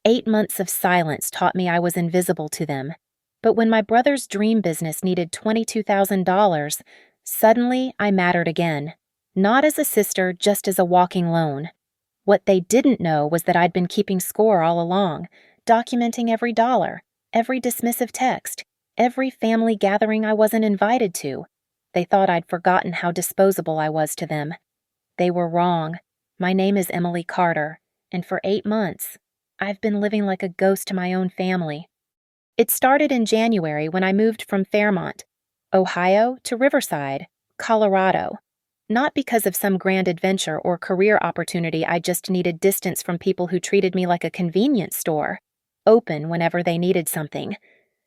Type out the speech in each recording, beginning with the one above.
8 months of silence taught me I was invisible to them. But when my brother's dream business needed $22,000, suddenly I mattered again. Not as a sister, just as a walking loan. What they didn't know was that I'd been keeping score all along, documenting every dollar, every dismissive text, every family gathering I wasn't invited to. They thought I'd forgotten how disposable I was to them. They were wrong. My name is Emily Carter, and for 8 months, I've been living like a ghost to my own family. It started in January when I moved from Fairmont, Ohio, to Riverside, Colorado. Not because of some grand adventure or career opportunity, I just needed distance from people who treated me like a convenience store, open whenever they needed something.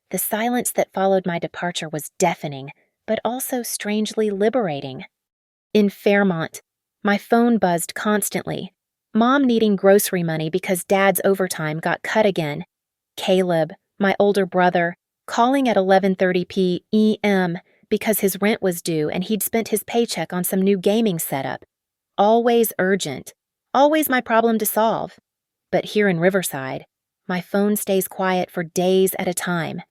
The silence that followed my departure was deafening, but also strangely liberating. In Fairmont, my phone buzzed constantly. Mom needing grocery money because Dad's overtime got cut again. Caleb, my older brother, calling at 11:30 p.m. because his rent was due and he'd spent his paycheck on some new gaming setup. Always urgent. Always my problem to solve. But here in Riverside, my phone stays quiet for days at a time.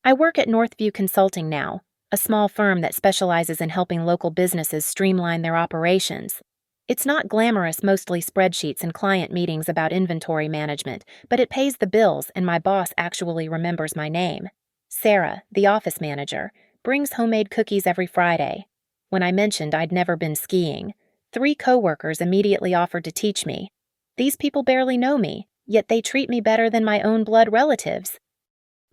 I work at Northview Consulting now, a small firm that specializes in helping local businesses streamline their operations. It's not glamorous, mostly spreadsheets and client meetings about inventory management, but it pays the bills and my boss actually remembers my name. Sarah, the office manager, brings homemade cookies every Friday. When I mentioned I'd never been skiing, 3 coworkers immediately offered to teach me. These people barely know me, yet they treat me better than my own blood relatives.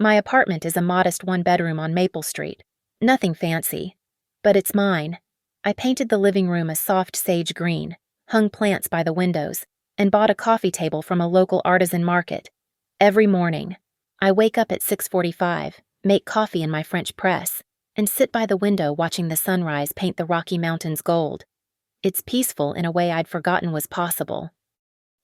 My apartment is a modest 1-bedroom on Maple Street. Nothing fancy, but it's mine. I painted the living room a soft sage green, hung plants by the windows, and bought a coffee table from a local artisan market. Every morning, I wake up at 6:45, make coffee in my French press, and sit by the window watching the sunrise paint the Rocky Mountains gold. It's peaceful in a way I'd forgotten was possible.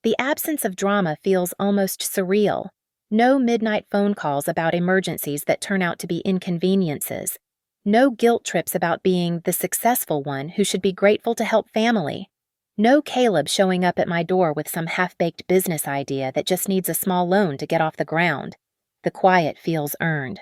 The absence of drama feels almost surreal. No midnight phone calls about emergencies that turn out to be inconveniences. No guilt trips about being the successful one who should be grateful to help family. No Caleb showing up at my door with some half-baked business idea that just needs a small loan to get off the ground. The quiet feels earned.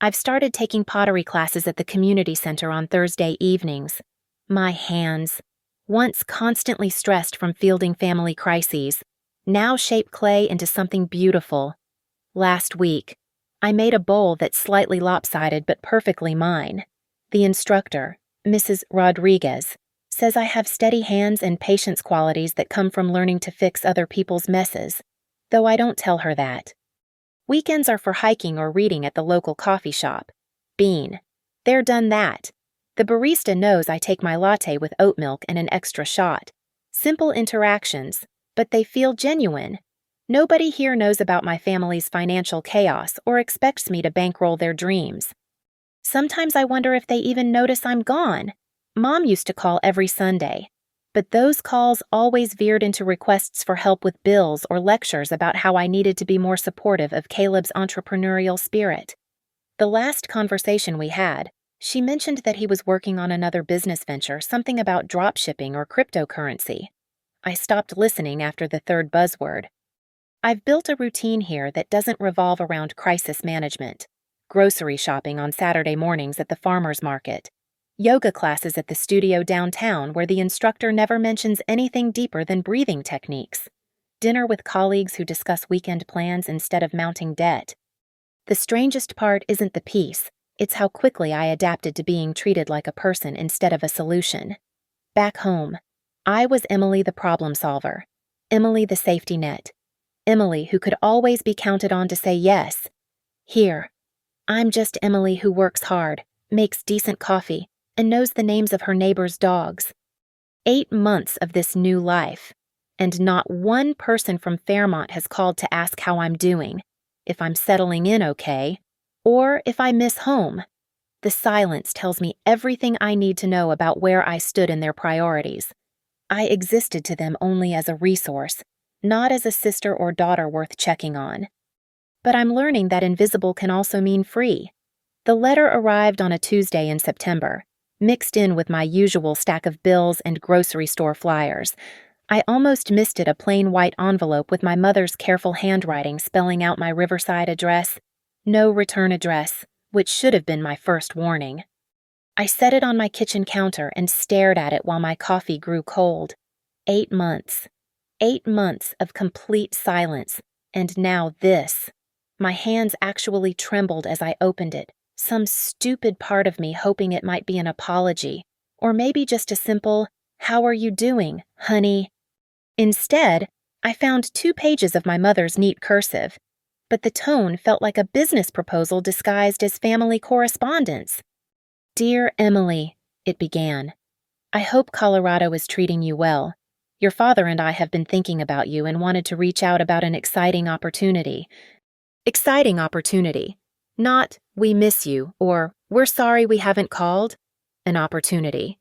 I've started taking pottery classes at the community center on Thursday evenings. My hands, once constantly stressed from fielding family crises, now shape clay into something beautiful. Last week, I made a bowl that's slightly lopsided but perfectly mine. The instructor, Mrs. Rodriguez, says I have steady hands and patience qualities that come from learning to fix other people's messes, though I don't tell her that. Weekends are for hiking or reading at the local coffee shop. Bean. They're done that. The barista knows I take my latte with oat milk and an extra shot. Simple interactions, but they feel genuine. Nobody here knows about my family's financial chaos or expects me to bankroll their dreams. Sometimes I wonder if they even notice I'm gone. Mom used to call every Sunday, but those calls always veered into requests for help with bills or lectures about how I needed to be more supportive of Caleb's entrepreneurial spirit. The last conversation we had, she mentioned that he was working on another business venture, something about dropshipping or cryptocurrency. I stopped listening after the third buzzword. I've built a routine here that doesn't revolve around crisis management. Grocery shopping on Saturday mornings at the farmer's market. Yoga classes at the studio downtown where the instructor never mentions anything deeper than breathing techniques. Dinner with colleagues who discuss weekend plans instead of mounting debt. The strangest part isn't the peace, it's how quickly I adapted to being treated like a person instead of a solution. Back home, I was Emily the problem solver. Emily the safety net. Emily who could always be counted on to say yes. Here, I'm just Emily who works hard, makes decent coffee, and knows the names of her neighbors' dogs. 8 months of this new life, and not one person from Fairmont has called to ask how I'm doing, if I'm settling in okay, or if I miss home. The silence tells me everything I need to know about where I stood in their priorities. I existed to them only as a resource, not as a sister or daughter worth checking on. But I'm learning that invisible can also mean free. The letter arrived on a Tuesday in September, mixed in with my usual stack of bills and grocery store flyers. I almost misted a plain white envelope with my mother's careful handwriting spelling out my Riverside address, no return address, which should have been my first warning. I set it on my kitchen counter and stared at it while my coffee grew cold. 8 months. 8 months of complete silence, and now this. My hands actually trembled as I opened it, some stupid part of me hoping it might be an apology, or maybe just a simple, "How are you doing, honey?" Instead, I found 2 pages of my mother's neat cursive, but the tone felt like a business proposal disguised as family correspondence. "Dear Emily," it began, "I hope Colorado is treating you well. Your father and I have been thinking about you and wanted to reach out about an exciting opportunity. Exciting opportunity. Not, we miss you, or we're sorry we haven't called. An opportunity.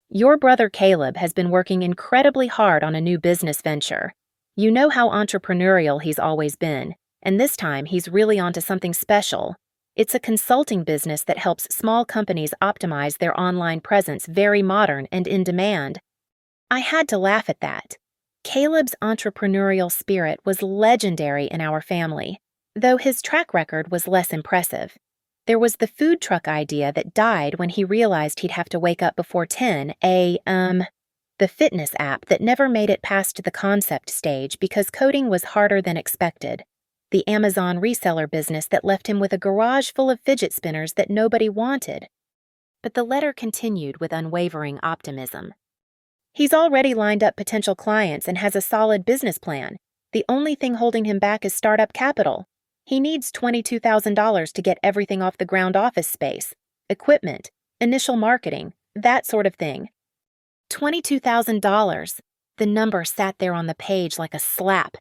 Your brother Caleb has been working incredibly hard on a new business venture. You know how entrepreneurial he's always been, and this time he's really onto something special. It's a consulting business that helps small companies optimize their online presence, very modern and in demand." I had to laugh at that. Caleb's entrepreneurial spirit was legendary in our family, though his track record was less impressive. There was the food truck idea that died when he realized he'd have to wake up before 10, the fitness app that never made it past the concept stage because coding was harder than expected, the Amazon reseller business that left him with a garage full of fidget spinners that nobody wanted. But the letter continued with unwavering optimism. He's already lined up potential clients and has a solid business plan. The only thing holding him back is startup capital. He needs $22,000 to get everything off the ground: office space, equipment, initial marketing, that sort of thing. $22,000. The number sat there on the page like a slap.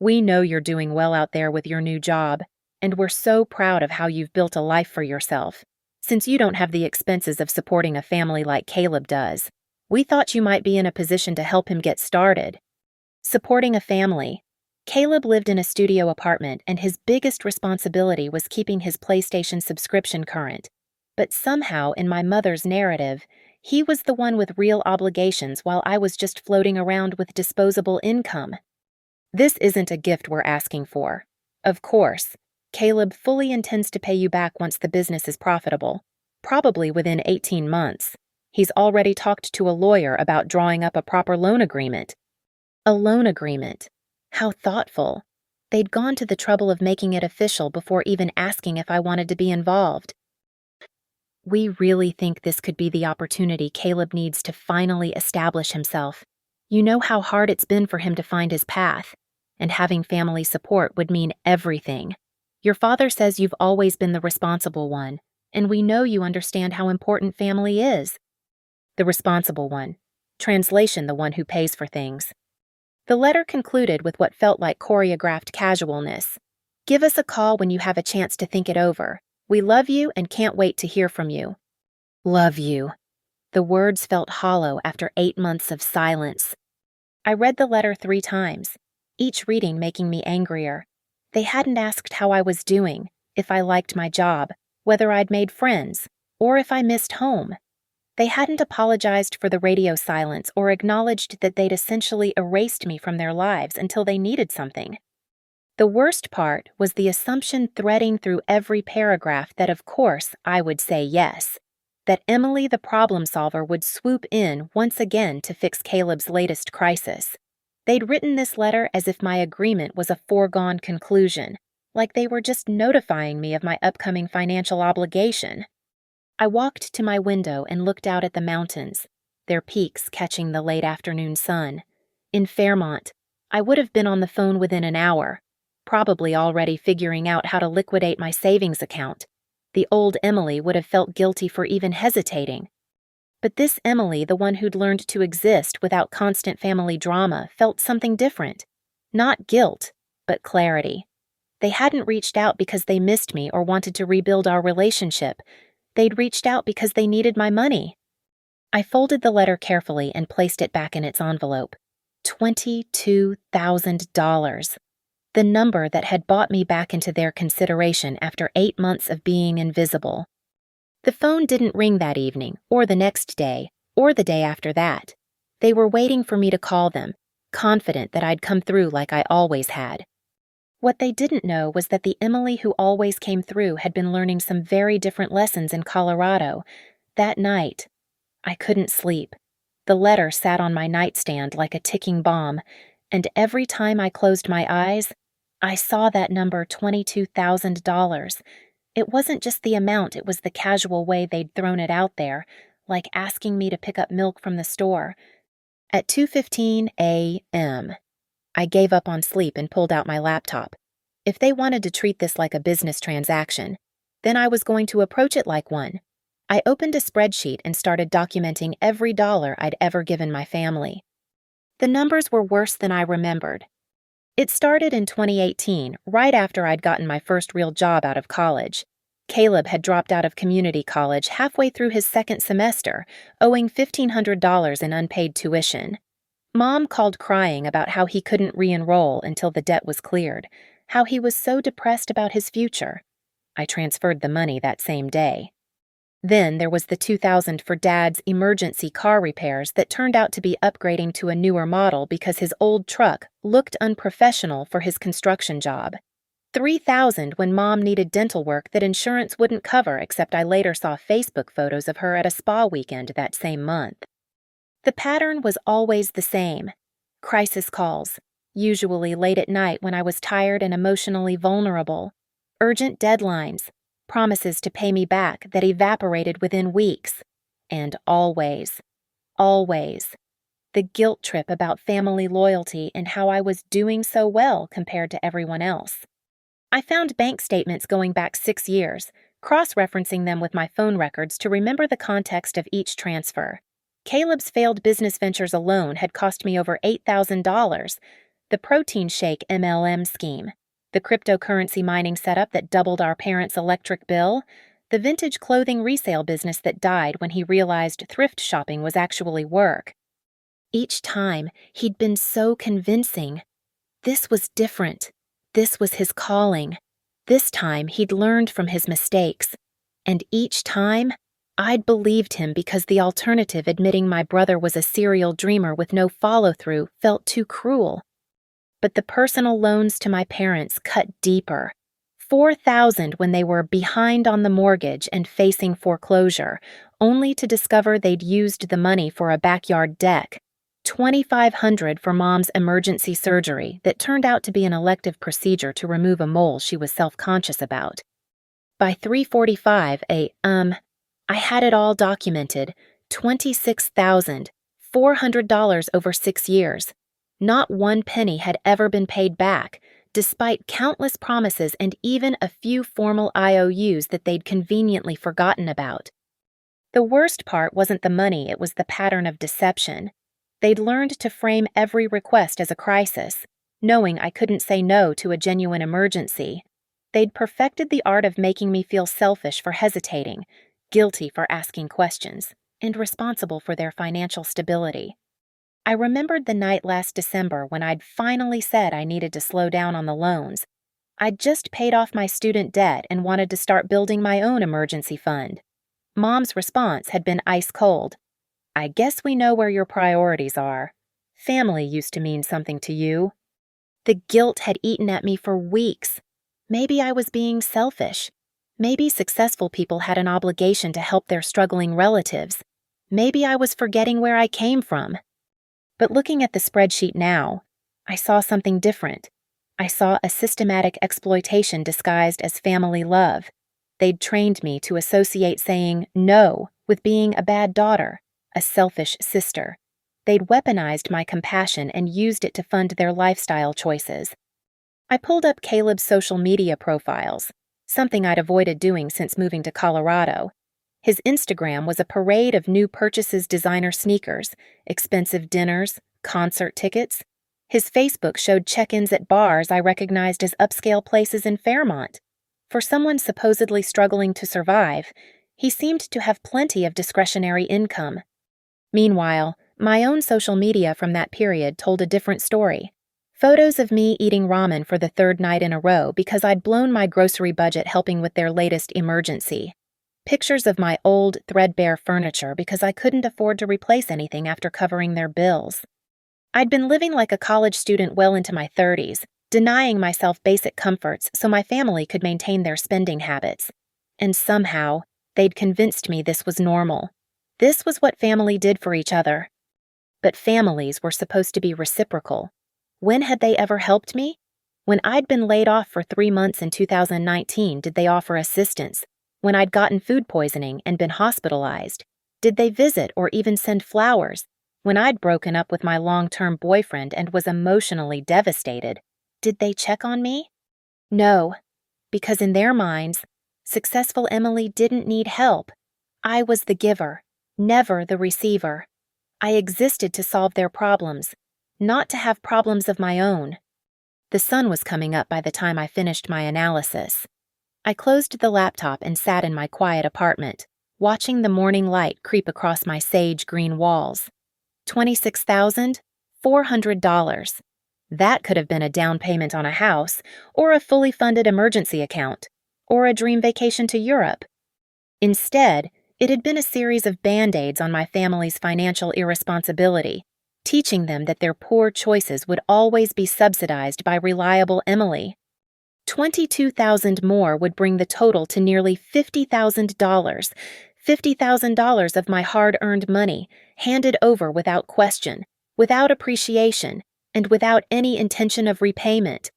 "We know you're doing well out there with your new job, and we're so proud of how you've built a life for yourself. Since you don't have the expenses of supporting a family like Caleb does, we thought you might be in a position to help him get started." Supporting a family. Caleb lived in a studio apartment, and his biggest responsibility was keeping his PlayStation subscription current. But somehow, in my mother's narrative, he was the one with real obligations while I was just floating around with disposable income. This isn't a gift we're asking for. Of course, Caleb fully intends to pay you back once the business is profitable, probably within 18 months. He's already talked to a lawyer about drawing up a proper loan agreement. A loan agreement. How thoughtful. They'd gone to the trouble of making it official before even asking if I wanted to be involved. "We really think this could be the opportunity Caleb needs to finally establish himself. You know how hard it's been for him to find his path, and having family support would mean everything. Your father says you've always been the responsible one, and we know you understand how important family is." The responsible one. Translation: the one who pays for things. The letter concluded with what felt like choreographed casualness. "Give us a call when you have a chance to think it over. We love you and can't wait to hear from you." Love you. The words felt hollow after 8 months of silence. I read the letter 3 times, each reading making me angrier. They hadn't asked how I was doing, if I liked my job, whether I'd made friends, or if I missed home. They hadn't apologized for the radio silence or acknowledged that they'd essentially erased me from their lives until they needed something. The worst part was the assumption threading through every paragraph that, of course, I would say yes, that Emily the problem solver would swoop in once again to fix Caleb's latest crisis. They'd written this letter as if my agreement was a foregone conclusion, like they were just notifying me of my upcoming financial obligation. I walked to my window and looked out at the mountains, their peaks catching the late afternoon sun. In Fairmont, I would have been on the phone within an hour, probably already figuring out how to liquidate my savings account. The old Emily would have felt guilty for even hesitating. But this Emily, the one who'd learned to exist without constant family drama, felt something different. Not guilt, but clarity. They hadn't reached out because they missed me or wanted to rebuild our relationship. They'd reached out because they needed my money. I folded the letter carefully and placed it back in its envelope. $22,000. The number that had bought me back into their consideration after 8 months of being invisible. The phone didn't ring that evening, or the next day, or the day after that. They were waiting for me to call them, confident that I'd come through like I always had. What they didn't know was that the Emily who always came through had been learning some very different lessons in Colorado. That night, I couldn't sleep. The letter sat on my nightstand like a ticking bomb, and every time I closed my eyes, I saw that number $22,000. It wasn't just the amount, it was the casual way they'd thrown it out there, like asking me to pick up milk from the store. At 2:15 a.m., I gave up on sleep and pulled out my laptop. If they wanted to treat this like a business transaction, then I was going to approach it like one. I opened a spreadsheet and started documenting every dollar I'd ever given my family. The numbers were worse than I remembered. It started in 2018, right after I'd gotten my first real job out of college. Caleb had dropped out of community college halfway through his second semester, owing $1,500 in unpaid tuition. Mom called crying about how he couldn't re-enroll until the debt was cleared, how he was so depressed about his future. I transferred the money that same day. Then there was the $2,000 for Dad's emergency car repairs that turned out to be upgrading to a newer model because his old truck looked unprofessional for his construction job. $3,000 when Mom needed dental work that insurance wouldn't cover, except I later saw Facebook photos of her at a spa weekend that same month. The pattern was always the same. Crisis calls, usually late at night when I was tired and emotionally vulnerable. Urgent deadlines, promises to pay me back that evaporated within weeks. And always, the guilt trip about family loyalty and how I was doing so well compared to everyone else. I found bank statements going back 6 years, cross-referencing them with my phone records to remember the context of each transfer. Caleb's failed business ventures alone had cost me over $8,000. The protein shake MLM scheme, the cryptocurrency mining setup that doubled our parents' electric bill, the vintage clothing resale business that died when he realized thrift shopping was actually work. Each time, he'd been so convincing. This was different. This was his calling. This time, he'd learned from his mistakes. And each time, I'd believed him because the alternative, admitting my brother was a serial dreamer with no follow-through, felt too cruel. But the personal loans to my parents cut deeper. $4,000 when they were behind on the mortgage and facing foreclosure, only to discover they'd used the money for a backyard deck. $2,500 for Mom's emergency surgery that turned out to be an elective procedure to remove a mole she was self-conscious about. By 3:45 a.m., I had it all documented, $26,400 over 6 years. Not one penny had ever been paid back, despite countless promises and even a few formal IOUs that they'd conveniently forgotten about. The worst part wasn't the money, it was the pattern of deception. They'd learned to frame every request as a crisis, knowing I couldn't say no to a genuine emergency. They'd perfected the art of making me feel selfish for hesitating, guilty for asking questions, and responsible for their financial stability. I remembered the night last December when I'd finally said I needed to slow down on the loans. I'd just paid off my student debt and wanted to start building my own emergency fund. Mom's response had been ice cold. I guess we know where your priorities are. Family used to mean something to you. The guilt had eaten at me for weeks. Maybe I was being selfish. Maybe successful people had an obligation to help their struggling relatives. Maybe I was forgetting where I came from. But looking at the spreadsheet now, I saw something different. I saw a systematic exploitation disguised as family love. They'd trained me to associate saying no with being a bad daughter, a selfish sister. They'd weaponized my compassion and used it to fund their lifestyle choices. I pulled up Caleb's social media profiles, something I'd avoided doing since moving to Colorado. His Instagram was a parade of new purchases, designer sneakers, expensive dinners, concert tickets. His Facebook showed check-ins at bars I recognized as upscale places in Fairmont. For someone supposedly struggling to survive, he seemed to have plenty of discretionary income. Meanwhile, my own social media from that period told a different story. Photos of me eating ramen for the third night in a row because I'd blown my grocery budget helping with their latest emergency. Pictures of my old, threadbare furniture because I couldn't afford to replace anything after covering their bills. I'd been living like a college student well into my 30s, denying myself basic comforts so my family could maintain their spending habits. And somehow, they'd convinced me this was normal. This was what family did for each other. But families were supposed to be reciprocal. When had they ever helped me? When I'd been laid off for 3 months in 2019, did they offer assistance? When I'd gotten food poisoning and been hospitalized, did they visit or even send flowers? When I'd broken up with my long-term boyfriend and was emotionally devastated, did they check on me? No, because in their minds, successful Emily didn't need help. I was the giver, never the receiver. I existed to solve their problems, not to have problems of my own. The sun was coming up by the time I finished my analysis. I closed the laptop and sat in my quiet apartment, watching the morning light creep across my sage green walls. $26,400. That could have been a down payment on a house, or a fully funded emergency account, or a dream vacation to Europe. Instead, it had been a series of band-aids on my family's financial irresponsibility, teaching them that their poor choices would always be subsidized by reliable Emily. $22,000 more would bring the total to nearly $50,000. $50,000 of my hard-earned money, handed over without question, without appreciation, and without any intention of repayment.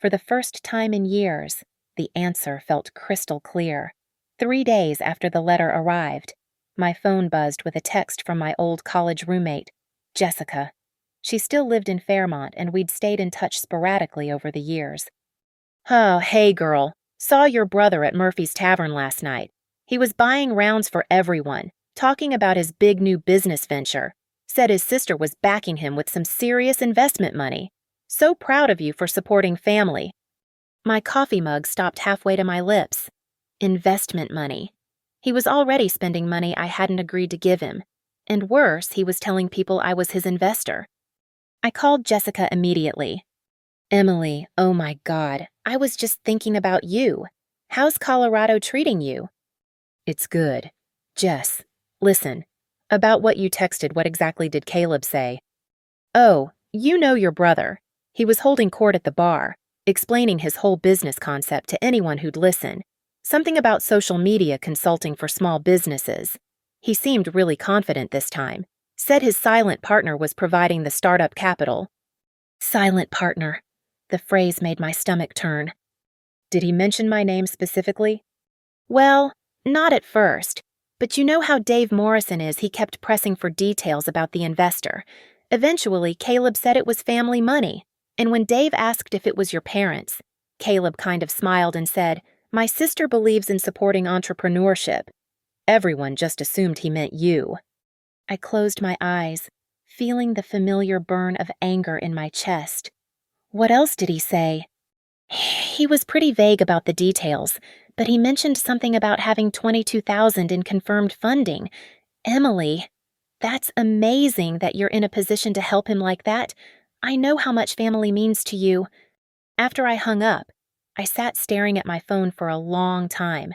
For the first time in years, the answer felt crystal clear. 3 days after the letter arrived, my phone buzzed with a text from my old college roommate, Jessica. She still lived in Fairmont, and we'd stayed in touch sporadically over the years. "Oh, hey girl, saw your brother at Murphy's Tavern last night. He was buying rounds for everyone, talking about his big new business venture. Said his sister was backing him with some serious investment money. So proud of you for supporting family." My coffee mug stopped halfway to my lips. Investment money. He was already spending money I hadn't agreed to give him. And worse, he was telling people I was his investor. I called Jessica immediately. "Emily, oh my God, I was just thinking about you. How's Colorado treating you?" "It's good. Jess, listen. About what you texted, what exactly did Caleb say?" "Oh, you know your brother. He was holding court at the bar, explaining his whole business concept to anyone who'd listen. Something about social media consulting for small businesses. He seemed really confident this time. Said his silent partner was providing the startup capital." Silent partner. The phrase made my stomach turn. "Did he mention my name specifically?" "Well, not at first. But you know how Dave Morrison is, he kept pressing for details about the investor. Eventually, Caleb said it was family money. And when Dave asked if it was your parents, Caleb kind of smiled and said, 'My sister believes in supporting entrepreneurship.' Everyone just assumed he meant you." I closed my eyes, feeling the familiar burn of anger in my chest. What else did he say? He was pretty vague about the details, but he mentioned something about having $22,000 in confirmed funding. Emily, that's amazing that you're in a position to help him like that. I know how much family means to you. After I hung up, I sat staring at my phone for a long time.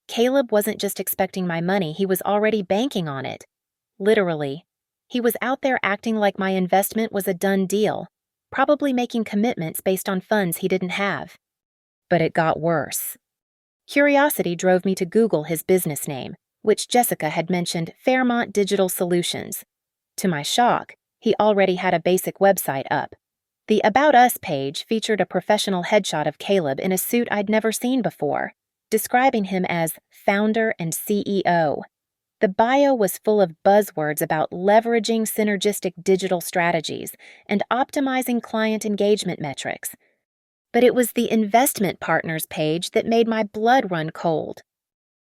Caleb wasn't just expecting my money, he was already banking on it. Literally. He was out there acting like my investment was a done deal, probably making commitments based on funds he didn't have. But it got worse. Curiosity drove me to Google his business name, which Jessica had mentioned Fairmont Digital Solutions. To my shock, he already had a basic website up. The About Us page featured a professional headshot of Caleb in a suit I'd never seen before, describing him as founder and CEO. The bio was full of buzzwords about leveraging synergistic digital strategies and optimizing client engagement metrics. But it was the investment partners page that made my blood run cold.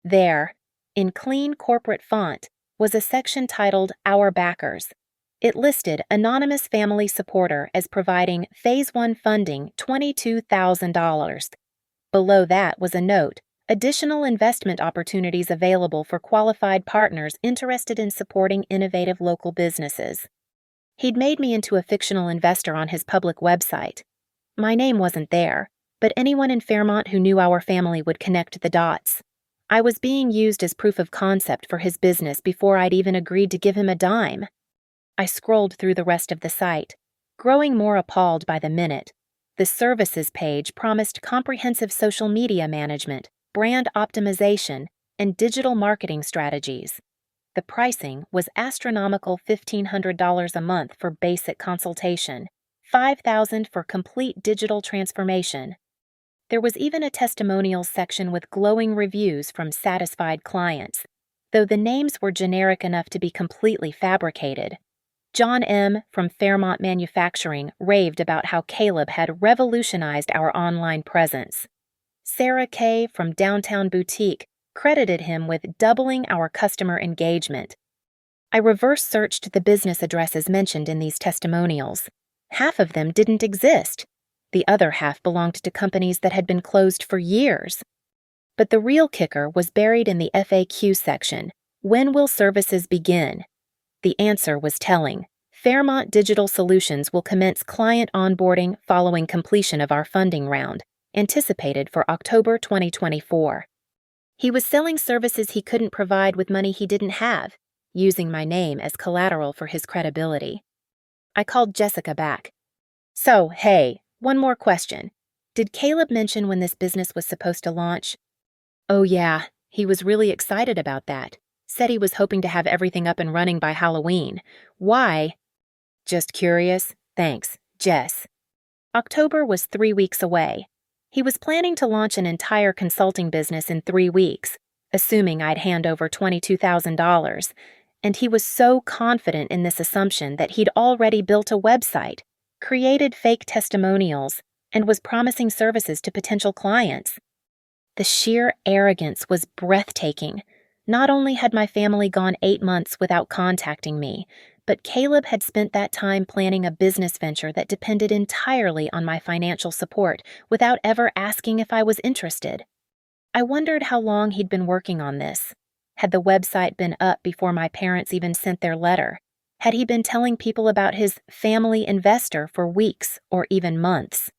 There, in clean corporate font, was a section titled Our Backers. It listed Anonymous Family Supporter as providing Phase 1 funding $22,000. Below that was a note, additional investment opportunities available for qualified partners interested in supporting innovative local businesses. He'd made me into a fictional investor on his public website. My name wasn't there, but anyone in Fairmont who knew our family would connect the dots. I was being used as proof of concept for his business before I'd even agreed to give him a dime. I scrolled through the rest of the site, growing more appalled by the minute. The services page promised comprehensive social media management, brand optimization, and digital marketing strategies. The pricing was astronomical $1,500 a month for basic consultation, $5,000 for complete digital transformation. There was even a testimonials section with glowing reviews from satisfied clients, though the names were generic enough to be completely fabricated. John M. from Fairmont Manufacturing raved about how Caleb had revolutionized our online presence. Sarah K. from Downtown Boutique credited him with doubling our customer engagement. I reverse searched the business addresses mentioned in these testimonials. Half of them didn't exist. The other half belonged to companies that had been closed for years. But the real kicker was buried in the FAQ section. When will services begin? The answer was telling. Fairmont Digital Solutions will commence client onboarding following completion of our funding round, anticipated for October 2024. He was selling services he couldn't provide with money he didn't have, using my name as collateral for his credibility. I called Jessica back. So, hey, one more question. Did Caleb mention when this business was supposed to launch? Oh yeah, he was really excited about that. Said he was hoping to have everything up and running by Halloween. Why? Just curious. Thanks, Jess. October was 3 weeks away. He was planning to launch an entire consulting business in 3 weeks, assuming I'd hand over $22,000, and he was so confident in this assumption that he'd already built a website, created fake testimonials, and was promising services to potential clients. The sheer arrogance was breathtaking. Not only had my family gone 8 months without contacting me, but Caleb had spent that time planning a business venture that depended entirely on my financial support without ever asking if I was interested. I wondered how long he'd been working on this. Had the website been up before my parents even sent their letter? Had he been telling people about his family investor for weeks or even months?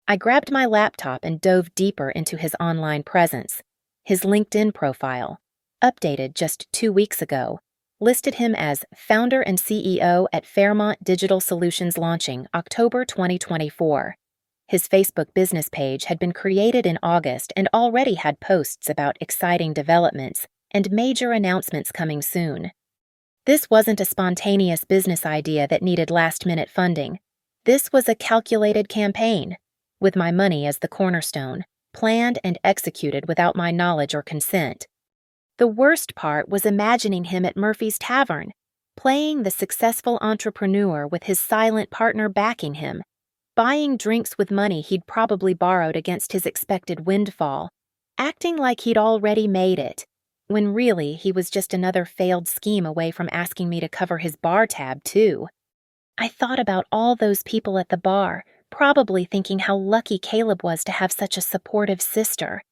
I grabbed my laptop and dove deeper into his online presence. His LinkedIn profile, updated just 2 weeks ago, listed him as founder and CEO at Fairmont Digital Solutions launching October 2024. His Facebook business page had been created in August and already had posts about exciting developments and major announcements coming soon. This wasn't a spontaneous business idea that needed last-minute funding. This was a calculated campaign, with my money as the cornerstone, planned and executed without my knowledge or consent. The worst part was imagining him at Murphy's Tavern, playing the successful entrepreneur with his silent partner backing him, buying drinks with money he'd probably borrowed against his expected windfall, acting like he'd already made it, when really he was just another failed scheme away from asking me to cover his bar tab, too. I thought about all those people at the bar, probably thinking how lucky Caleb was to have such a supportive sister,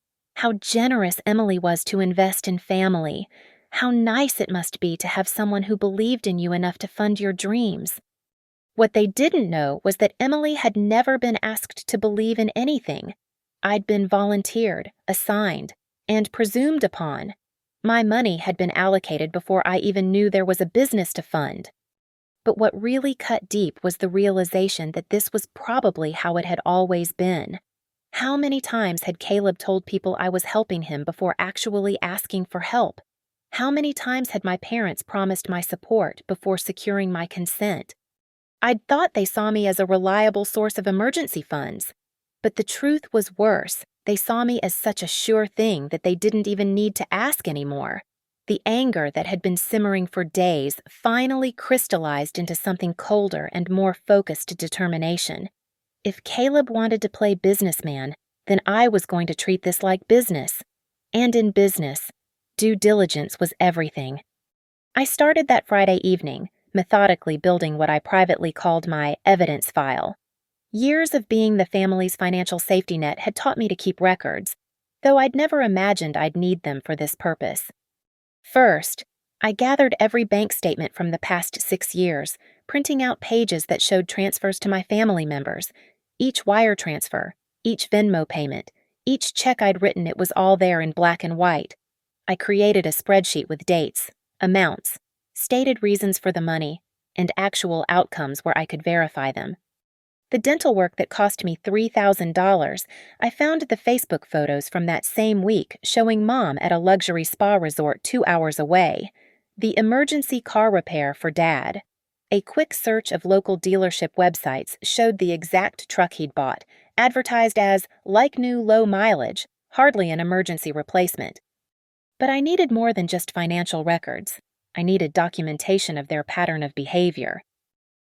how generous Emily was to invest in family, how nice it must be to have someone who believed in you enough to fund your dreams. What they didn't know was that Emily had never been asked to believe in anything. I'd been volunteered, assigned, and presumed upon. My money had been allocated before I even knew there was a business to fund. But what really cut deep was the realization that this was probably how it had always been. How many times had Caleb told people I was helping him before actually asking for help? How many times had my parents promised my support before securing my consent? I'd thought they saw me as a reliable source of emergency funds. But the truth was worse. They saw me as such a sure thing that they didn't even need to ask anymore. The anger that had been simmering for days finally crystallized into something colder and more focused determination. If Caleb wanted to play businessman, then I was going to treat this like business. And in business, due diligence was everything. I started that Friday evening, methodically building what I privately called my evidence file. Years of being the family's financial safety net had taught me to keep records, though I'd never imagined I'd need them for this purpose. First, I gathered every bank statement from the past 6 years, printing out pages that showed transfers to my family members. Each wire transfer, each Venmo payment, each check I'd written, it was all there in black and white. I created a spreadsheet with dates, amounts, stated reasons for the money, and actual outcomes where I could verify them. The dental work that cost me $3,000, I found the Facebook photos from that same week showing Mom at a luxury spa resort 2 hours away. The emergency car repair for Dad. A quick search of local dealership websites showed the exact truck he'd bought, advertised as like new low mileage, hardly an emergency replacement. But I needed more than just financial records. I needed documentation of their pattern of behavior.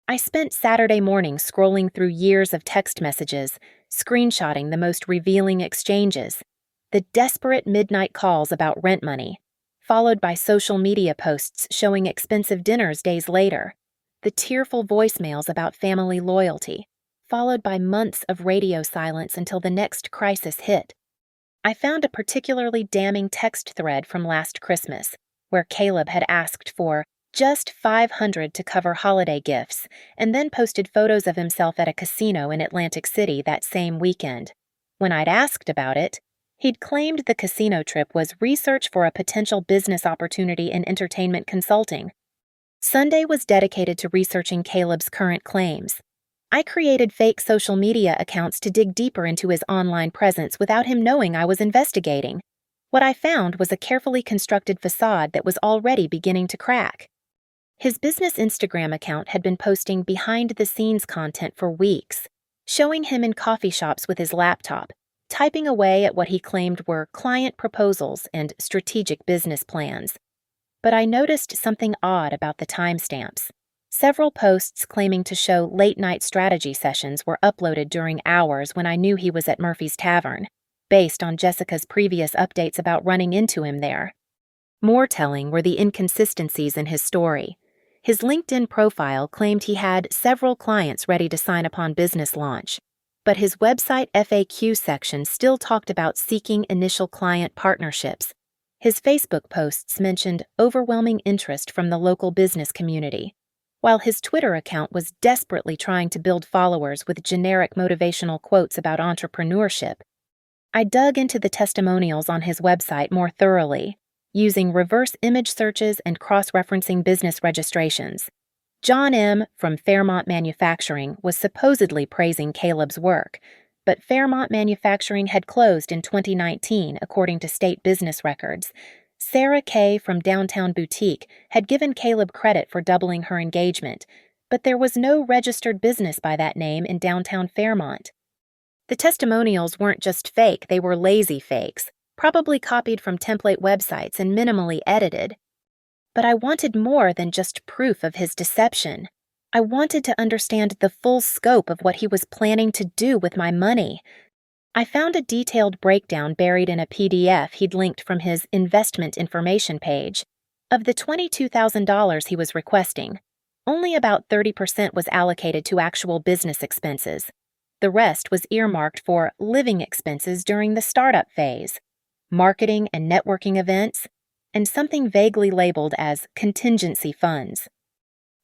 I spent Saturday morning scrolling through years of text messages, screenshotting the most revealing exchanges, the desperate midnight calls about rent money, followed by social media posts showing expensive dinners days later, the tearful voicemails about family loyalty, followed by months of radio silence until the next crisis hit. I found a particularly damning text thread from last Christmas, where Caleb had asked for just $500 to cover holiday gifts, and then posted photos of himself at a casino in Atlantic City that same weekend. When I'd asked about it, he'd claimed the casino trip was research for a potential business opportunity in entertainment consulting. Sunday was dedicated to researching Caleb's current claims. I created fake social media accounts to dig deeper into his online presence without him knowing I was investigating. What I found was a carefully constructed facade that was already beginning to crack. His business Instagram account had been posting behind-the-scenes content for weeks, showing him in coffee shops with his laptop, typing away at what he claimed were client proposals and strategic business plans. But I noticed something odd about the timestamps. Several posts claiming to show late-night strategy sessions were uploaded during hours when I knew he was at Murphy's Tavern, based on Jessica's previous updates about running into him there. More telling were the inconsistencies in his story. His LinkedIn profile claimed he had several clients ready to sign upon business launch, but his website FAQ section still talked about seeking initial client partnerships. His Facebook posts mentioned overwhelming interest from the local business community, while his Twitter account was desperately trying to build followers with generic motivational quotes about entrepreneurship. I dug into the testimonials on his website more thoroughly, using reverse image searches and cross-referencing business registrations. John M. from Fairmont Manufacturing was supposedly praising Caleb's work, but Fairmont Manufacturing had closed in 2019, according to state business records. Sarah K. from Downtown Boutique had given Caleb credit for doubling her engagement, but there was no registered business by that name in downtown Fairmont. The testimonials weren't just fake, they were lazy fakes, probably copied from template websites and minimally edited. But I wanted more than just proof of his deception. I wanted to understand the full scope of what he was planning to do with my money. I found a detailed breakdown buried in a PDF he'd linked from his investment information page. Of the $22,000 he was requesting, only about 30% was allocated to actual business expenses. The rest was earmarked for living expenses during the startup phase, marketing and networking events, and something vaguely labeled as contingency funds.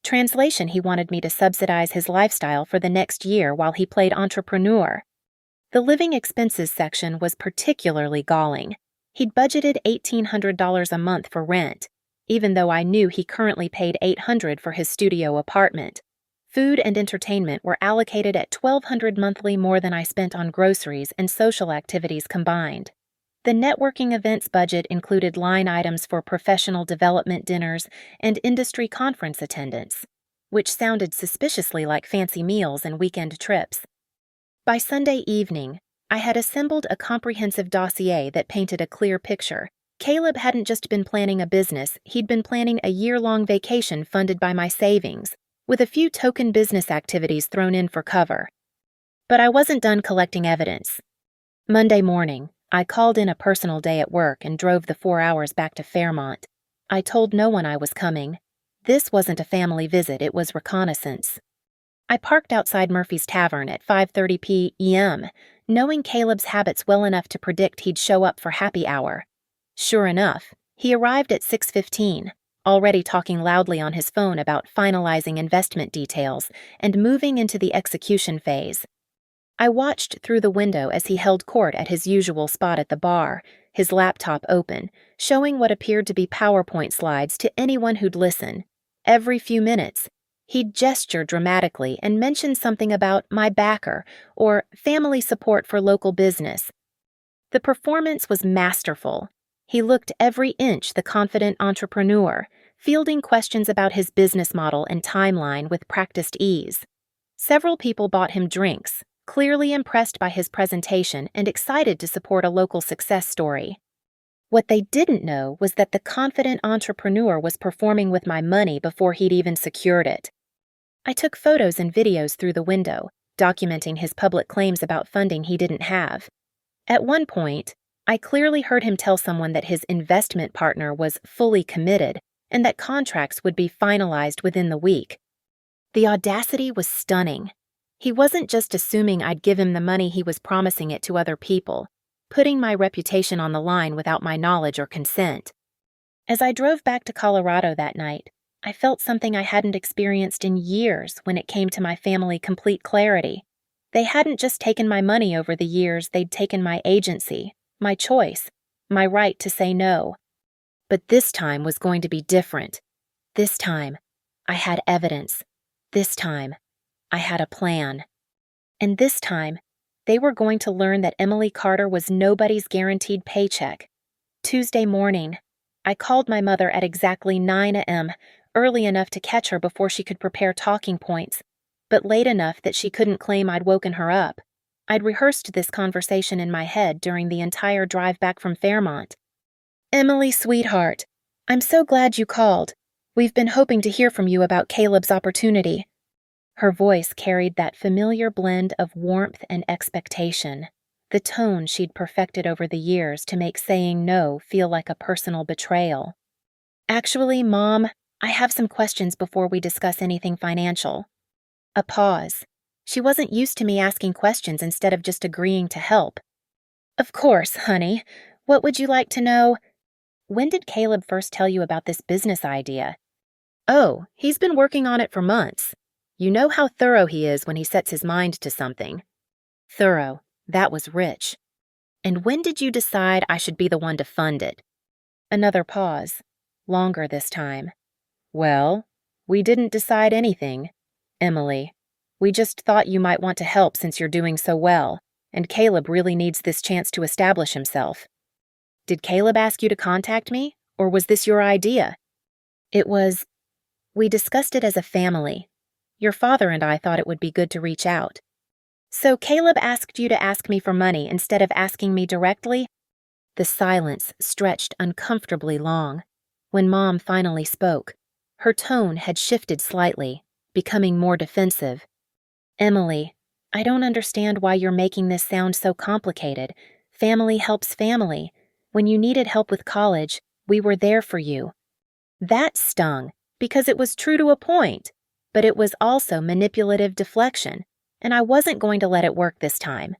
Translation: he wanted me to subsidize his lifestyle for the next year while he played entrepreneur. The living expenses section was particularly galling. He'd budgeted $1,800 a month for rent, even though I knew he currently paid $800 for his studio apartment. Food and entertainment were allocated at $1,200 monthly, more than I spent on groceries and social activities combined. The networking events budget included line items for professional development dinners and industry conference attendance, which sounded suspiciously like fancy meals and weekend trips. By Sunday evening, I had assembled a comprehensive dossier that painted a clear picture. Caleb hadn't just been planning a business, he'd been planning a year-long vacation funded by my savings, with a few token business activities thrown in for cover. But I wasn't done collecting evidence. Monday morning, I called in a personal day at work and drove the 4 hours back to Fairmont. I told no one I was coming. This wasn't a family visit, it was reconnaissance. I parked outside Murphy's Tavern at 5:30 p.m., knowing Caleb's habits well enough to predict he'd show up for happy hour. Sure enough, he arrived at 6:15, already talking loudly on his phone about finalizing investment details and moving into the execution phase. I watched through the window as he held court at his usual spot at the bar, his laptop open, showing what appeared to be PowerPoint slides to anyone who'd listen. Every few minutes, he'd gesture dramatically and mention something about my backer or family support for local business. The performance was masterful. He looked every inch the confident entrepreneur, fielding questions about his business model and timeline with practiced ease. Several people bought him drinks, clearly impressed by his presentation and excited to support a local success story. What they didn't know was that the confident entrepreneur was performing with my money before he'd even secured it. I took photos and videos through the window, documenting his public claims about funding he didn't have. At one point, I clearly heard him tell someone that his investment partner was fully committed and that contracts would be finalized within the week. The audacity was stunning. He wasn't just assuming I'd give him the money, he was promising it to other people, putting my reputation on the line without my knowledge or consent. As I drove back to Colorado that night, I felt something I hadn't experienced in years when it came to my family complete clarity. They hadn't just taken my money over the years, they'd taken my agency, my choice, my right to say no. But this time was going to be different. This time, I had evidence. This time, I had a plan. And this time, they were going to learn that Emily Carter was nobody's guaranteed paycheck. Tuesday morning, I called my mother at exactly 9 a.m., early enough to catch her before she could prepare talking points, but late enough that she couldn't claim I'd woken her up. I'd rehearsed this conversation in my head during the entire drive back from Fairmont. "Emily, sweetheart, I'm so glad you called. We've been hoping to hear from you about Caleb's opportunity." Her voice carried that familiar blend of warmth and expectation, the tone she'd perfected over the years to make saying no feel like a personal betrayal. "Actually, Mom, I have some questions before we discuss anything financial." A pause. She wasn't used to me asking questions instead of just agreeing to help. "Of course, honey. What would you like to know?" "When did Caleb first tell you about this business idea?" "Oh, he's been working on it for months. You know how thorough he is when he sets his mind to something." Thorough. That was rich. "And when did you decide I should be the one to fund it?" Another pause. Longer this time. "Well, we didn't decide anything, Emily. We just thought you might want to help since you're doing so well, and Caleb really needs this chance to establish himself." "Did Caleb ask you to contact me, or was this your idea?" We discussed it as a family. Your father and I thought it would be good to reach out." "So Caleb asked you to ask me for money instead of asking me directly?" The silence stretched uncomfortably long. When Mom finally spoke, her tone had shifted slightly, becoming more defensive. "Emily, I don't understand why you're making this sound so complicated. Family helps family. When you needed help with college, we were there for you." That stung, because it was true to a point, but it was also manipulative deflection, and I wasn't going to let it work this time.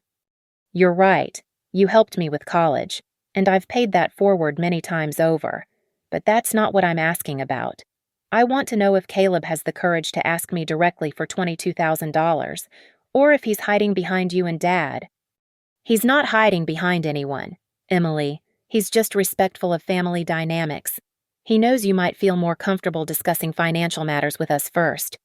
"You're right. You helped me with college, and I've paid that forward many times over. But that's not what I'm asking about. I want to know if Caleb has the courage to ask me directly for $22,000, or if he's hiding behind you and Dad." "He's not hiding behind anyone, Emily. He's just respectful of family dynamics. He knows you might feel more comfortable discussing financial matters with us first."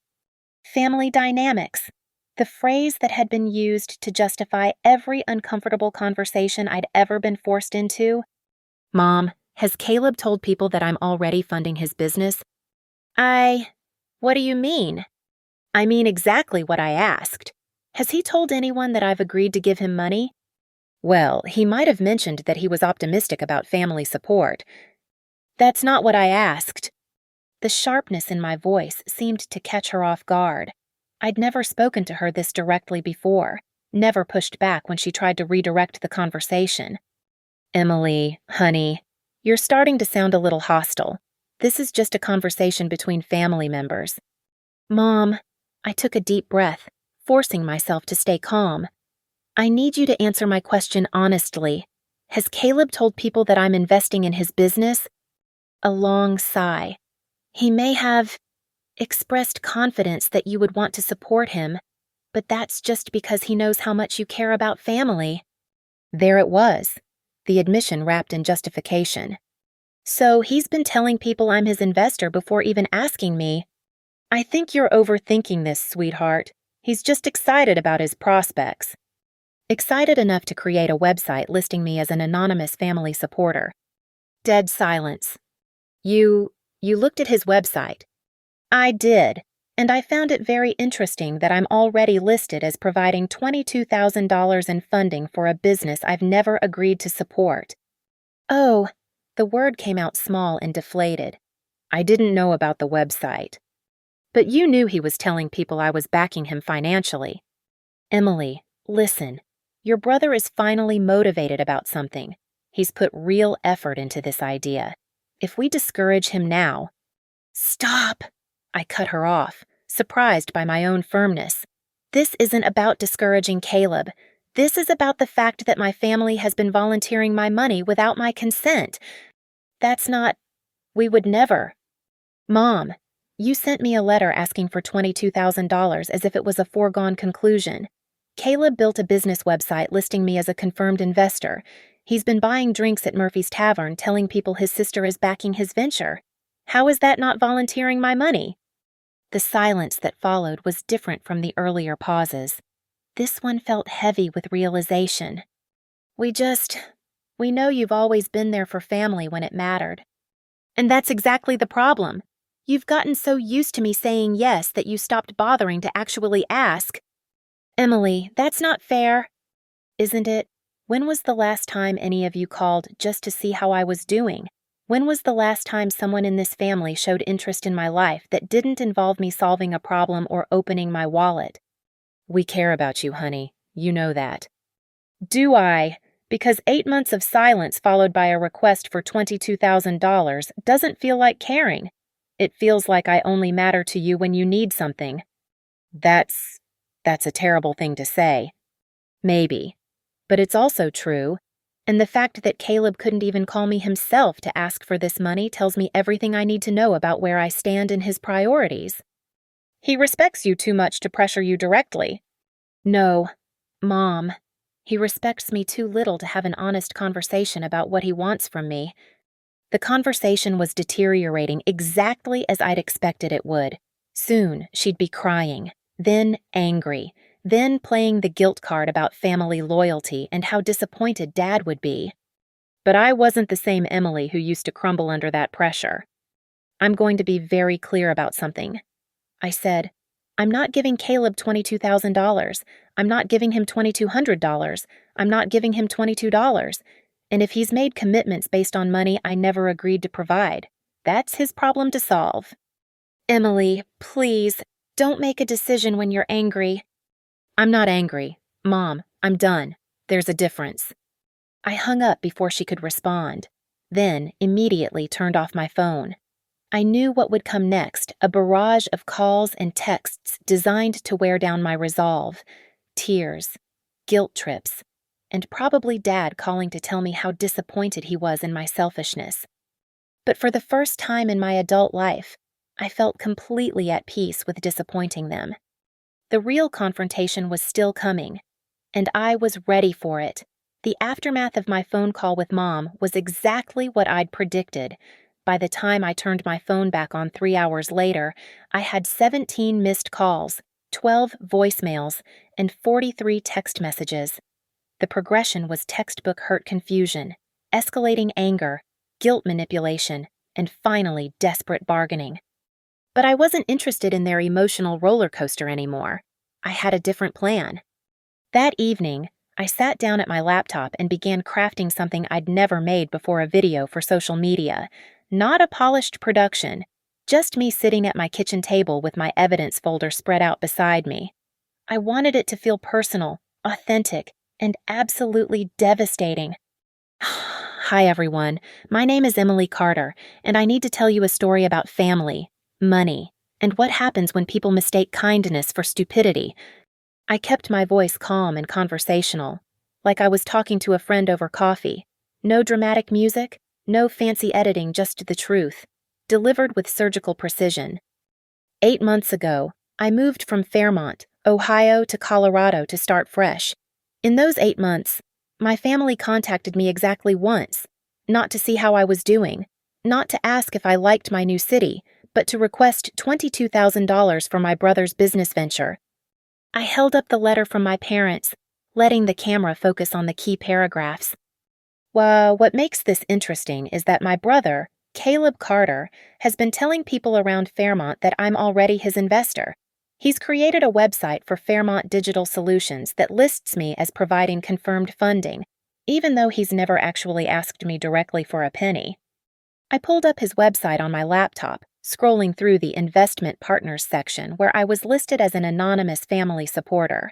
Family dynamics. The phrase that had been used to justify every uncomfortable conversation I'd ever been forced into. "Mom, has Caleb told people that I'm already funding his business?" What do you mean?" "I mean exactly what I asked. Has he told anyone that I've agreed to give him money?" "Well, he might have mentioned that he was optimistic about family support." "That's not what I asked." The sharpness in my voice seemed to catch her off guard. I'd never spoken to her this directly before, never pushed back when she tried to redirect the conversation. "Emily, honey, you're starting to sound a little hostile. This is just a conversation between family members." "Mom," I took a deep breath, forcing myself to stay calm. "I need you to answer my question honestly. Has Caleb told people that I'm investing in his business?" A long sigh. "He may have expressed confidence that you would want to support him, but that's just because he knows how much you care about family." There it was. the admission wrapped in justification. So he's been telling people I'm his investor before even asking me. I think you're overthinking this, sweetheart. He's just excited about his prospects. Excited enough to create a website listing me as an anonymous family supporter. Dead silence. You looked at his website. I did, and I found it very interesting that I'm already listed as providing $22,000 in funding for a business I've never agreed to support. Oh, the word came out small and deflated. I didn't know about the website. But you knew he was telling people I was backing him financially. Emily, listen. Your brother is finally motivated about something. He's put real effort into this idea. If we discourage him now— Stop! I cut her off, surprised by my own firmness. This isn't about discouraging Caleb. This is about the fact that my family has been volunteering my money without my consent. That's not— We would never. Mom, you sent me a letter asking for $22,000 as if it was a foregone conclusion. Caleb built a business website listing me as a confirmed investor. He's been buying drinks at Murphy's Tavern, telling people his sister is backing his venture. How is that not volunteering my money? The silence that followed was different from the earlier pauses. This one felt heavy with realization. We know you've always been there for family when it mattered. And that's exactly the problem. You've gotten so used to me saying yes that you stopped bothering to actually ask. Emily, that's not fair. Isn't it? When was the last time any of you called just to see how I was doing? When was the last time someone in this family showed interest in my life that didn't involve me solving a problem or opening my wallet? We care about you, honey. You know that. Do I? Because 8 months of silence followed by a request for $22,000 doesn't feel like caring. It feels like I only matter to you when you need something. That's a terrible thing to say. Maybe. But it's also true. And the fact that Caleb couldn't even call me himself to ask for this money tells me everything I need to know about where I stand in his priorities. He respects you too much to pressure you directly. No, Mom. He respects me too little to have an honest conversation about what he wants from me. The conversation was deteriorating exactly as I'd expected it would. Soon, she'd be crying, then angry, then playing the guilt card about family loyalty and how disappointed Dad would be. But I wasn't the same Emily who used to crumble under that pressure. I'm going to be very clear about something. I said, I'm not giving Caleb $22,000. I'm not giving him $2,200. I'm not giving him $22. And if he's made commitments based on money I never agreed to provide, that's his problem to solve. Emily, please, don't make a decision when you're angry. I'm not angry. Mom, I'm done. There's a difference. I hung up before she could respond, then immediately turned off my phone. I knew what would come next, a barrage of calls and texts designed to wear down my resolve. Tears, guilt trips, and probably Dad calling to tell me how disappointed he was in my selfishness. But for the first time in my adult life, I felt completely at peace with disappointing them. The real confrontation was still coming, and I was ready for it. The aftermath of my phone call with Mom was exactly what I'd predicted. By the time I turned my phone back on 3 hours later, I had 17 missed calls, 12 voicemails, and 43 text messages. The progression was textbook hurt confusion, escalating anger, guilt manipulation, and finally desperate bargaining. But I wasn't interested in their emotional roller coaster anymore. I had a different plan. That evening, I sat down at my laptop and began crafting something I'd never made before, a video for social media. Not a polished production, just me sitting at my kitchen table with my evidence folder spread out beside me. I wanted it to feel personal, authentic, and absolutely devastating. Hi everyone, my name is Emily Carter, and I need to tell you a story about family, money, and what happens when people mistake kindness for stupidity. I kept my voice calm and conversational, like I was talking to a friend over coffee. No dramatic music, no fancy editing, just the truth, delivered with surgical precision. 8 months ago, I moved from Fairmont, Ohio to Colorado to start fresh. In those 8 months, My family contacted me exactly once, not to see how I was doing, not to ask if I liked my new city, but to request $22,000 for my brother's business venture. I held up the letter from my parents, letting the camera focus on the key paragraphs. Well, what makes this interesting is that my brother, Caleb Carter, has been telling people around Fairmont that I'm already his investor. He's created a website for Fairmont Digital Solutions that lists me as providing confirmed funding, even though he's never actually asked me directly for a penny. I pulled up his website on my laptop, scrolling through the Investment Partners section where I was listed as an anonymous family supporter.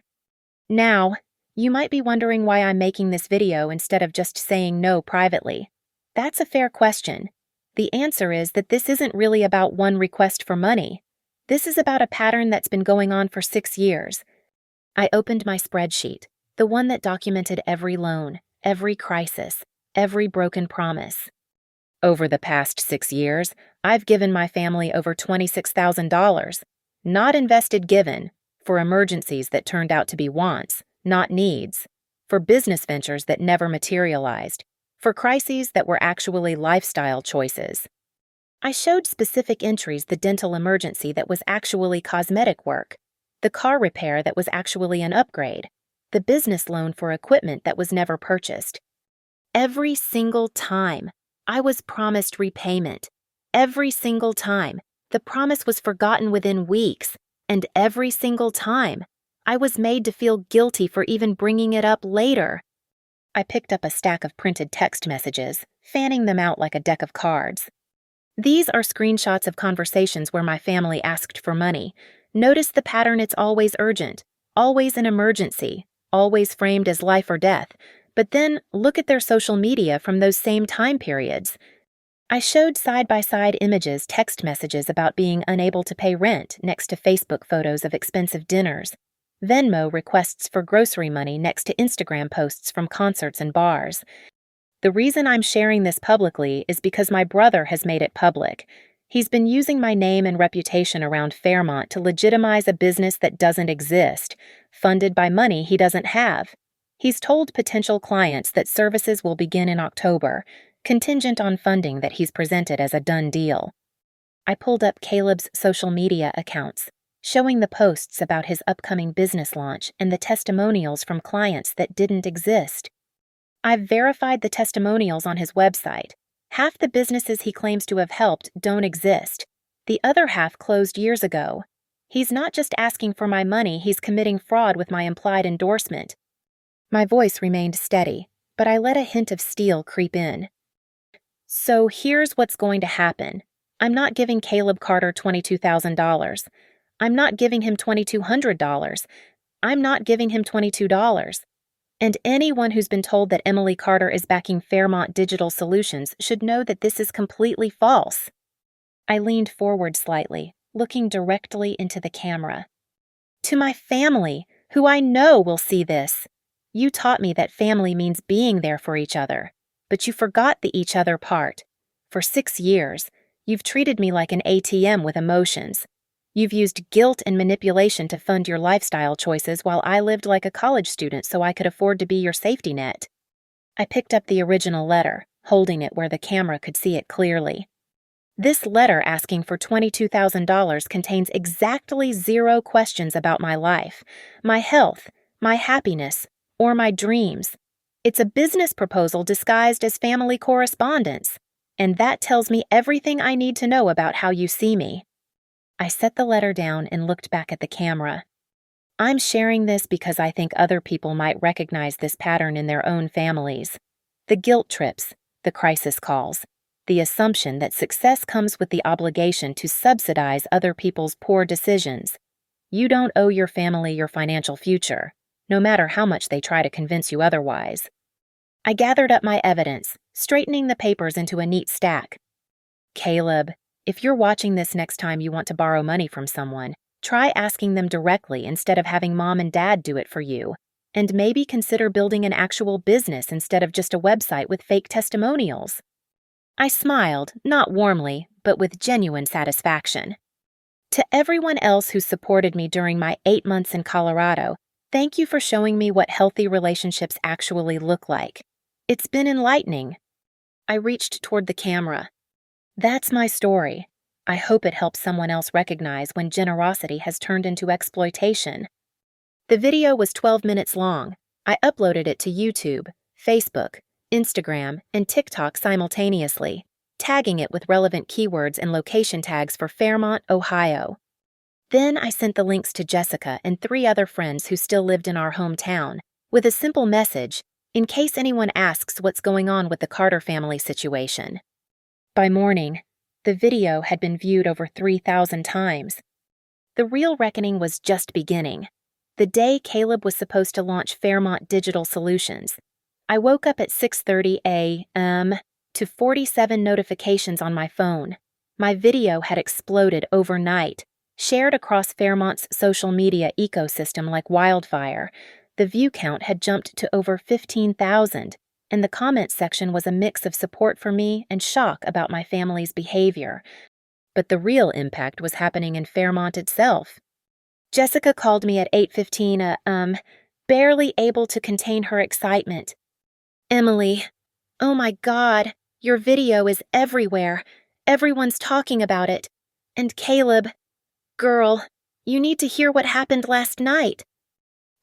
Now, you might be wondering why I'm making this video instead of just saying no privately. That's a fair question. The answer is that this isn't really about one request for money. This is about a pattern that's been going on for 6 years. I opened my spreadsheet, the one that documented every loan, every crisis, every broken promise. Over the past 6 years, I've given my family over $26,000, not invested given, for emergencies that turned out to be wants, not needs, for business ventures that never materialized, for crises that were actually lifestyle choices. I showed specific entries: the dental emergency that was actually cosmetic work, the car repair that was actually an upgrade, the business loan for equipment that was never purchased. Every single time, I was promised repayment. Every single time, the promise was forgotten within weeks, and every single time, I was made to feel guilty for even bringing it up later. I picked up a stack of printed text messages, fanning them out like a deck of cards. These are screenshots of conversations where my family asked for money. Notice the pattern: it's always urgent, always an emergency, always framed as life or death. But then look at their social media from those same time periods. I showed side-by-side images, text messages about being unable to pay rent next to Facebook photos of expensive dinners, Venmo requests for grocery money next to Instagram posts from concerts and bars. The reason I'm sharing this publicly is because my brother has made it public. He's been using my name and reputation around Fairmont to legitimize a business that doesn't exist, funded by money he doesn't have. He's told potential clients that services will begin in October, contingent on funding that he's presented as a done deal. I pulled up Caleb's social media accounts, showing the posts about his upcoming business launch and the testimonials from clients that didn't exist. I've verified the testimonials on his website. Half the businesses he claims to have helped don't exist. The other half closed years ago. He's not just asking for my money, he's committing fraud with my implied endorsement. My voice remained steady, but I let a hint of steel creep in. So here's what's going to happen. I'm not giving Caleb Carter $22,000. I'm not giving him $2,200. I'm not giving him $22. And anyone who's been told that Emily Carter is backing Fairmont Digital Solutions should know that this is completely false. I leaned forward slightly, looking directly into the camera. To my family, who I know will see this. You taught me that family means being there for each other, but you forgot the each other part. For 6 years, you've treated me like an ATM with emotions. You've used guilt and manipulation to fund your lifestyle choices while I lived like a college student so I could afford to be your safety net. I picked up the original letter, holding it where the camera could see it clearly. This letter asking for $22,000 contains exactly 0 questions about my life, my health, my happiness, or my dreams. It's a business proposal disguised as family correspondence, and that tells me everything I need to know about how you see me. I set the letter down and looked back at the camera. I'm sharing this because I think other people might recognize this pattern in their own families. The guilt trips, the crisis calls, the assumption that success comes with the obligation to subsidize other people's poor decisions. You don't owe your family your financial future, no matter how much they try to convince you otherwise. I gathered up my evidence, straightening the papers into a neat stack. Caleb, if you're watching this next time you want to borrow money from someone, try asking them directly instead of having mom and dad do it for you, and maybe consider building an actual business instead of just a website with fake testimonials. I smiled, not warmly, but with genuine satisfaction. To everyone else who supported me during my 8 months in Colorado, Thank you for showing me what healthy relationships actually look like. It's been enlightening. I reached toward the camera. That's my story. I hope it helps someone else recognize when generosity has turned into exploitation. The video was 12 minutes long. I uploaded it to YouTube, Facebook, Instagram, and TikTok simultaneously, tagging it with relevant keywords and location tags for Fairmont, Ohio. Then I sent the links to Jessica and 3 other friends who still lived in our hometown, with a simple message, in case anyone asks what's going on with the Carter family situation. By morning, the video had been viewed over 3,000 times. The real reckoning was just beginning. The day Caleb was supposed to launch Fairmont Digital Solutions. I woke up at 6:30 a.m. to 47 notifications on my phone. My video had exploded overnight, shared across Fairmont's social media ecosystem like wildfire. The view count had jumped to over 15,000, and the comments section was a mix of support for me and shock about my family's behavior. But the real impact was happening in Fairmont itself. Jessica called me at 8:15, barely able to contain her excitement. Emily, oh my God, your video is everywhere. Everyone's talking about it. And Caleb, girl, you need to hear what happened last night.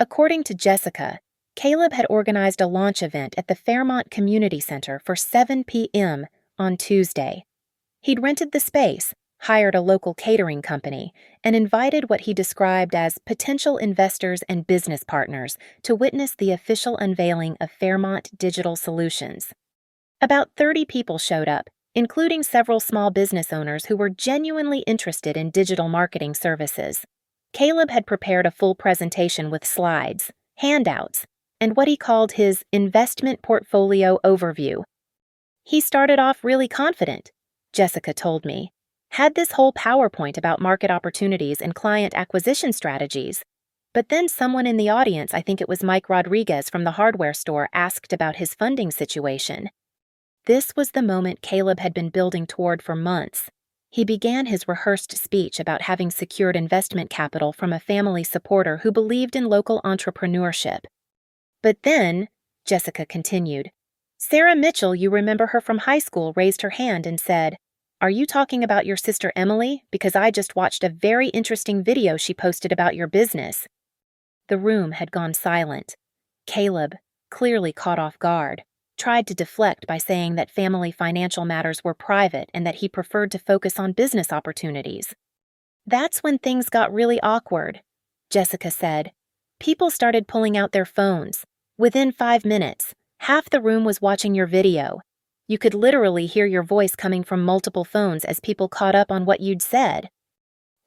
According to Jessica, Caleb had organized a launch event at the Fairmont Community Center for 7 p.m. on Tuesday. He'd rented the space, hired a local catering company, and invited what he described as potential investors and business partners to witness the official unveiling of Fairmont Digital Solutions. About 30 people showed up, including several small business owners who were genuinely interested in digital marketing services. Caleb had prepared a full presentation with slides, handouts, and what he called his investment portfolio overview. He started off really confident, Jessica told me. Had this whole PowerPoint about market opportunities and client acquisition strategies. But then someone in the audience, I think it was Mike Rodriguez from the hardware store, asked about his funding situation. This was the moment Caleb had been building toward for months. He began his rehearsed speech about having secured investment capital from a family supporter who believed in local entrepreneurship. But then, Jessica continued, Sarah Mitchell, you remember her from high school, raised her hand and said, "Are you talking about your sister Emily? Because I just watched a very interesting video she posted about your business." The room had gone silent. Caleb, clearly caught off guard, tried to deflect by saying that family financial matters were private and that he preferred to focus on business opportunities. That's when things got really awkward, Jessica said. People started pulling out their phones. Within 5 minutes, half the room was watching your video. You could literally hear your voice coming from multiple phones as people caught up on what you'd said.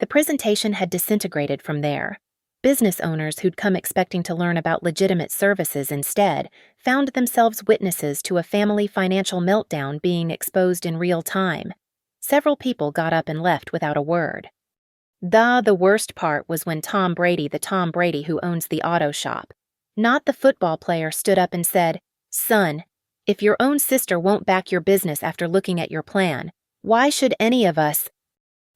The presentation had disintegrated from there. Business owners who'd come expecting to learn about legitimate services instead found themselves witnesses to a family financial meltdown being exposed in real time. Several people got up and left without a word. The worst part was when Tom Brady, the Tom Brady who owns the auto shop, not the football player, stood up and said, "Son, if your own sister won't back your business after looking at your plan, why should any of us?"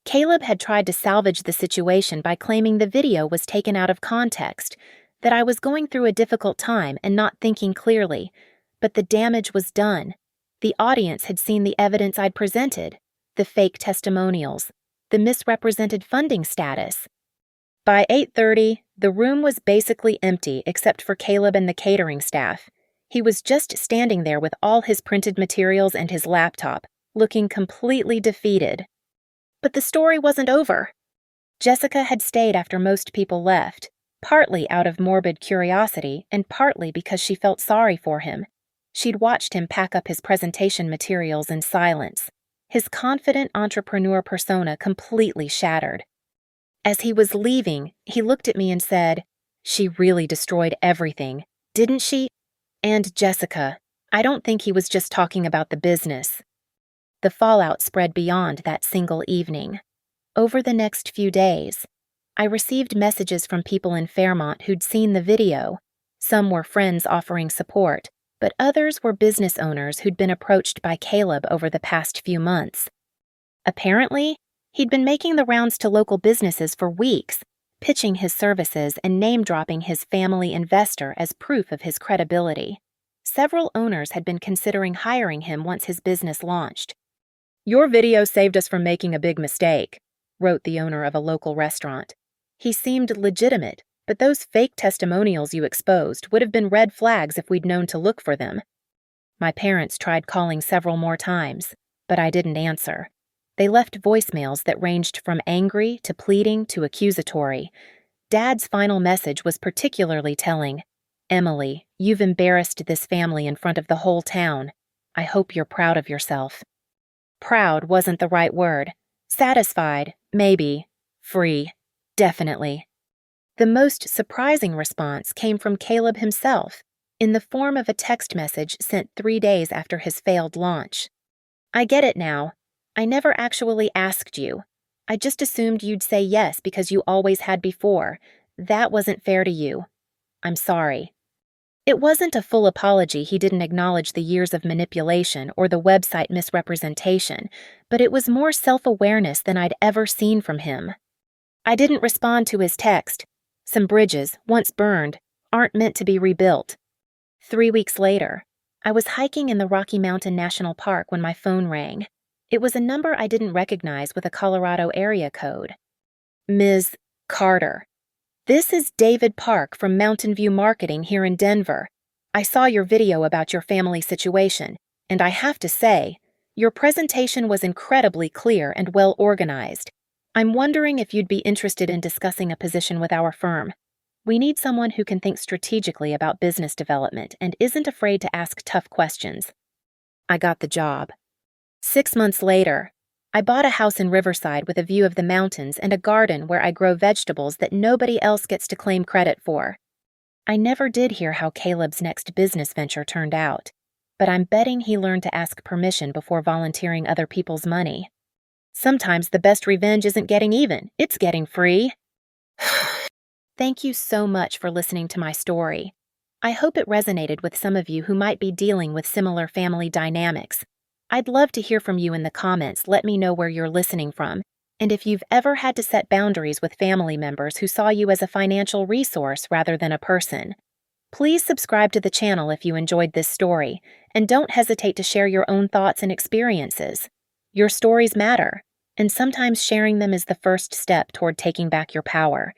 Caleb had tried to salvage the situation by claiming the video was taken out of context, that I was going through a difficult time and not thinking clearly, but the damage was done. The audience had seen the evidence I'd presented, the fake testimonials, the misrepresented funding status. By 8:30, the room was basically empty except for Caleb and the catering staff. He was just standing there with all his printed materials and his laptop, looking completely defeated. But the story wasn't over. Jessica had stayed after most people left, partly out of morbid curiosity and partly because she felt sorry for him. She'd watched him pack up his presentation materials in silence, his confident entrepreneur persona completely shattered. As he was leaving, he looked at me and said, "She really destroyed everything, didn't she? And Jessica, I don't think he was just talking about the business." The fallout spread beyond that single evening. Over the next few days, I received messages from people in Fairmont who'd seen the video. Some were friends offering support, but others were business owners who'd been approached by Caleb over the past few months. Apparently, he'd been making the rounds to local businesses for weeks, pitching his services and name-dropping his family investor as proof of his credibility. Several owners had been considering hiring him once his business launched. "Your video saved us from making a big mistake," wrote the owner of a local restaurant. "He seemed legitimate, but those fake testimonials you exposed would have been red flags if we'd known to look for them." My parents tried calling several more times, but I didn't answer. They left voicemails that ranged from angry to pleading to accusatory. Dad's final message was particularly telling. "Emily, you've embarrassed this family in front of the whole town. I hope you're proud of yourself." Proud wasn't the right word. Satisfied, maybe. Free, definitely. The most surprising response came from Caleb himself, in the form of a text message sent 3 days after his failed launch. "I get it now. I never actually asked you. I just assumed you'd say yes because you always had before. That wasn't fair to you. I'm sorry." It wasn't a full apology. He didn't acknowledge the years of manipulation or the website misrepresentation, but it was more self-awareness than I'd ever seen from him. I didn't respond to his text. Some bridges, once burned, aren't meant to be rebuilt. 3 weeks later, I was hiking in the Rocky Mountain National Park when my phone rang. It was a number I didn't recognize with a Colorado area code. "Ms. Carter. This is David Park from Mountain View Marketing here in Denver. I saw your video about your family situation, and I have to say, your presentation was incredibly clear and well organized. I'm wondering if you'd be interested in discussing a position with our firm. We need someone who can think strategically about business development and isn't afraid to ask tough questions." I got the job. 6 months later, I bought a house in Riverside with a view of the mountains and a garden where I grow vegetables that nobody else gets to claim credit for. I never did hear how Caleb's next business venture turned out, but I'm betting he learned to ask permission before volunteering other people's money. Sometimes the best revenge isn't getting even, it's getting free. Thank you so much for listening to my story. I hope it resonated with some of you who might be dealing with similar family dynamics. I'd love to hear from you in the comments. Let me know where you're listening from, and if you've ever had to set boundaries with family members who saw you as a financial resource rather than a person. Please subscribe to the channel if you enjoyed this story, and don't hesitate to share your own thoughts and experiences. Your stories matter, and sometimes sharing them is the first step toward taking back your power.